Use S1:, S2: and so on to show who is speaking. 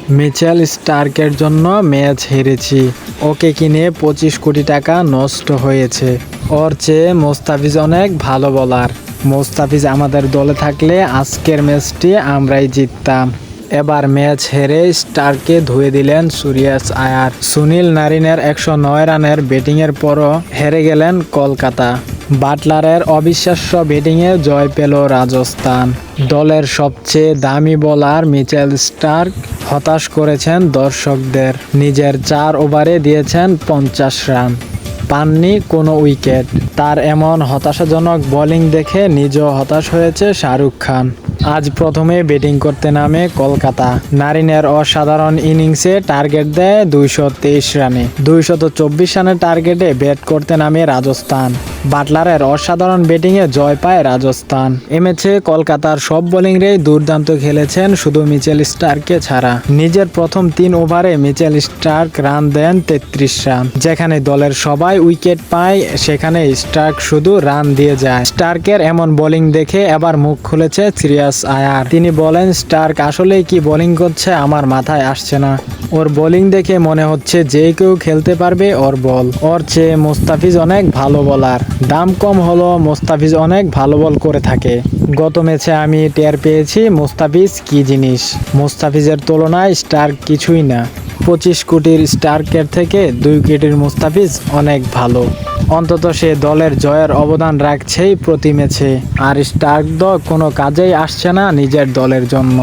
S1: Mitchell স্টার্কের জন্য match হেরেছি। ওকে কিনে 25 কোটি টাকা নষ্ট হয়েছে। ওর চেয়ে মোস্তাফিজ অনেক ভালো বোলার। মোস্তাফিজ আমাদের দলে থাকলে আজকের ম্যাচটি আমরাই জিততাম। এবার ম্যাচ হেরে স্টার্ককে ধুয়ে দিলেন শ্রেয়াস আয়ার। সুনীল নারিনের 109 রানের ব্যাটিংয়ের পরও হেরে গেলেন কলকাতা। বাটলারের অবিশ্বাস্য ব্যাটিংয়ে জয় পেল রাজস্থান। দলের সবচেয়ে দামি বোলার মিচেল স্টার্ক হতাশ করেছেন দর্শকদের। নিজের 4 ওভারে দিয়েছেন 50 রান, পাননি কোনো উইকেট। তার এমন হতাশাজনক বোলিং দেখে নিজেও হতাশ হয়েছে শাহরুখ খান। আজ প্রথমে ব্যাটিং করতে নামে কলকাতা। নারিনের অসাধারণ ইনিংসে টার্গেট দেয় 223 রানে। 224 রানের টার্গেটে ব্যাট করতে নামে রাজস্থান। বাটলারের অসাধারণ ব্যাটিংয়ে জয় পায় রাজস্থান। এ ম্যাচে কলকাতার সব বোলিংরাই দুর্দান্ত খেলেছেন, শুধু মিচেল স্টার্ককে ছাড়া। নিজের প্রথম 3 ওভারে মিচেল স্টার্ক রান দেন 33 রান। যেখানে দলের সবাই উইকেট পায় সেখানে স্টার্ক শুধু রান দিয়ে যায়। স্টার্কের এমন বোলিং দেখে এবার মুখ খুলেছে শ্রেয়াস আয়ার। তিনি বলেন, স্টার্ক আসলেই কি বোলিং করছে আমার মাথায় আসছে না। ওর বোলিং দেখে মনে হচ্ছে যে কেউ খেলতে পারবে ওর বল। ওর চেয়ে মোস্তাফিজ অনেক ভালো বোলার। দাম কম হলো মোস্তাফিজ অনেক ভালো বল করে থাকে। গত ম্যাচে আমি টের পেয়েছি মোস্তাফিজ কি জিনিস। মোস্তাফিজের তুলনায় স্টার্ক কিছুই না। 25 কোটির স্টার্কের থেকে 2 কোটির মোস্তাফিজ অনেক ভালো। অন্তত সে দলের জয়ের অবদান রাখছেই প্রতি ম্যাচে। আর স্টার্ক কোনো কাজেই আসছে না নিজের দলের জন্য।